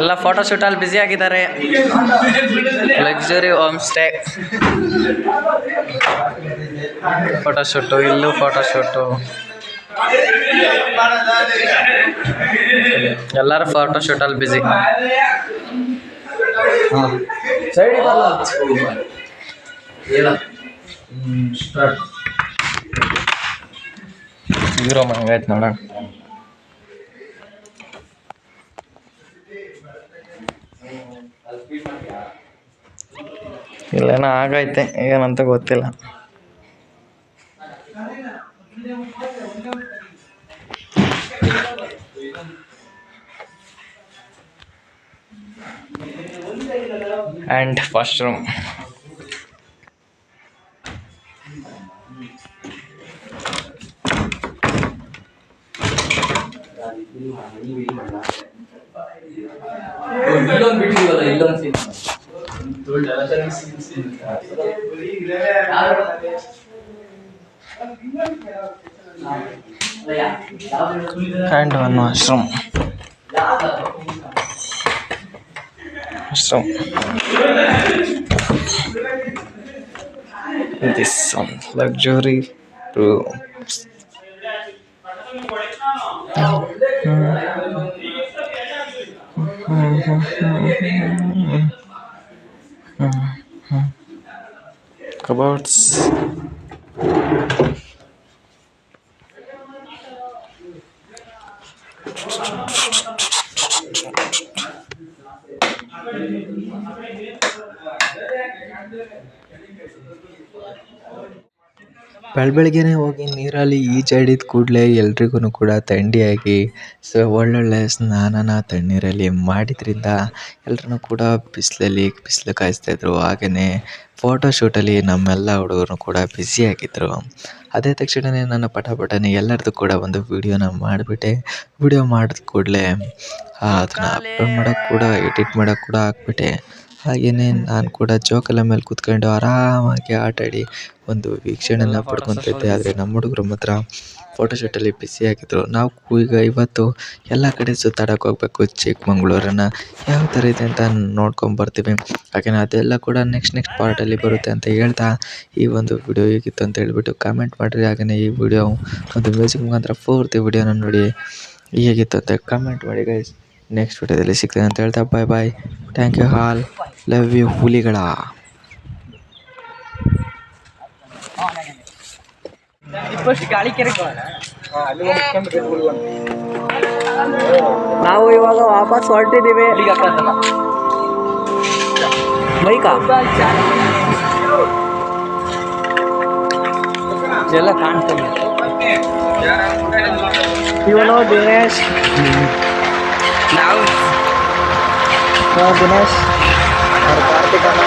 ಎಲ್ಲ photo shoot ಅಲ್ಲಿ busy ಆಗಿದ್ದಾರೆ. Luxury home stay photo shoot, ಇಲ್ಲೂ ಫೋಟೋ ಶೂಟು, ಎಲ್ಲರೂ ಫೋಟೋ ಶೂಟ್ ಅಲ್ಲಿ ಬ್ಯುಸಿ. ಹೀರೋ ಮಂಗಾಯ್ತು ನೋಡೋಣ. ಇಲ್ಲೇನೋ ಆಗೈತೆ, ಏನಂತ ಗೊತ್ತಿಲ್ಲ. And first room. And one washroom. This some luxury rooms. Cupboards. ಬೆಳಬೆಳಗ್ಗೆನೇ ಹೋಗಿ ನೀರಲ್ಲಿ ಈಜಾಡಿದ ಕೂಡಲೇ ಎಲ್ರಿಗೂ ಕೂಡ ಥಂಡಿಯಾಗಿ ಒಳ್ಳೊಳ್ಳೆ ಸ್ನಾನನ ತಣ್ಣೀರಲ್ಲಿ ಮಾಡಿದ್ರಿಂದ ಎಲ್ಲರೂ ಕೂಡ ಬಿಸಿಲು ಕಾಯಿಸ್ತಾಯಿದ್ರು. ಹಾಗೆಯೇ ಫೋಟೋ ಶೂಟಲ್ಲಿ ನಮ್ಮೆಲ್ಲ ಹುಡುಗರು ಕೂಡ ಬ್ಯುಸಿಯಾಗಿದ್ದರು. ಅದೇ ತಕ್ಷಣವೇ ನನ್ನ ಪಟಪಟನೆ ಎಲ್ಲರದ್ದು ಕೂಡ ಒಂದು ವೀಡಿಯೋನ ಮಾಡಿಬಿಟ್ಟೆ. ವೀಡಿಯೋ ಮಾಡಿದ ಕೂಡಲೇ ಅದನ್ನು ಅಪ್ಲೋಡ್ ಮಾಡೋಕ್ಕೆ ಕೂಡ ಎಡಿಟ್ ಮಾಡೋಕ್ಕೆ ಕೂಡ ಹಾಕ್ಬಿಟ್ಟೆ. ಹಾಗೆಯೇ ನಾನು ಕೂಡ ಜೋಕಾಲಿ ಮೇಲೆ ಕೂತ್ಕೊಂಡು ಆರಾಮಾಗಿ ಆಟಾಡಿ ಒಂದು ವೀಕ್ಷಣೆನ ಪಡ್ಕೊತಿದ್ದೆ. ಆದರೆ ನಮ್ಮ ಹುಡುಗರು ಮಾತ್ರ ಫೋಟೋ ಶೂಟಲ್ಲಿ ಬ್ಯುಸಿಯಾಗಿದ್ದರು. ನಾವು ಈಗ ಇವತ್ತು ಎಲ್ಲ ಕಡೆ ಸುತ್ತಾಡೋಕೆ ಹೋಗಬೇಕು. ಚಿಕ್ಕಮಂಗ್ಳೂರನ್ನು ಯಾವ ಥರ ಇದೆ ಅಂತ ನೋಡ್ಕೊಂಬರ್ತೀವಿ. ಹಾಗೆಯೇ ಅದೆಲ್ಲ ಕೂಡ ನೆಕ್ಸ್ಟ್ ಪಾರ್ಟಲ್ಲಿ ಬರುತ್ತೆ ಅಂತ ಹೇಳ್ತಾ ಈ ಒಂದು ವಿಡಿಯೋ ಹೇಗಿತ್ತು ಅಂತ ಹೇಳ್ಬಿಟ್ಟು ಕಾಮೆಂಟ್ ಮಾಡಿರಿ. ಹಾಗೆಯೇ ಈ ವಿಡಿಯೋ ಒಂದು ಮ್ಯೂಸಿಕ್ ಮುಖಾಂತರ ಪೂರ್ತಿ ವಿಡಿಯೋನ ನೋಡಿ ಹೇಗಿತ್ತು ಅಂತ ಕಾಮೆಂಟ್ ಮಾಡಿ ಗೈಸ್. ನೆಕ್ಸ್ಟ್ ವಿಡಿಯೋದಲ್ಲಿ ಸಿಗ್ತದೆ ಅಂತ ಹೇಳ್ತಾ bye bye. Thank you all. Love you ಹುಲಿಗಳ. ನಾವು ಇವಾಗ ವಾಪಸ್ ಹೊರಟಿದ್ದೀವಿ. ಬೈಕಾ ಎಲ್ಲ ಕಾಣ್ತದೆ. ಇವನು ದಿನೇಶ್, ನಾವು ದಿನೇಶ್ ಅವ್ರ ಕಾರ್ತಿಕನ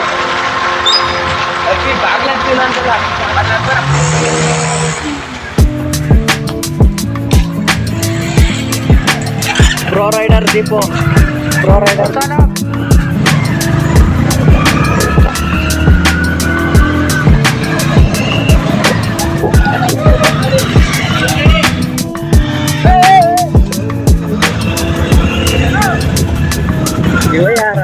pro raider Deepu, pro raider ಇವ ಯಾರ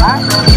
What?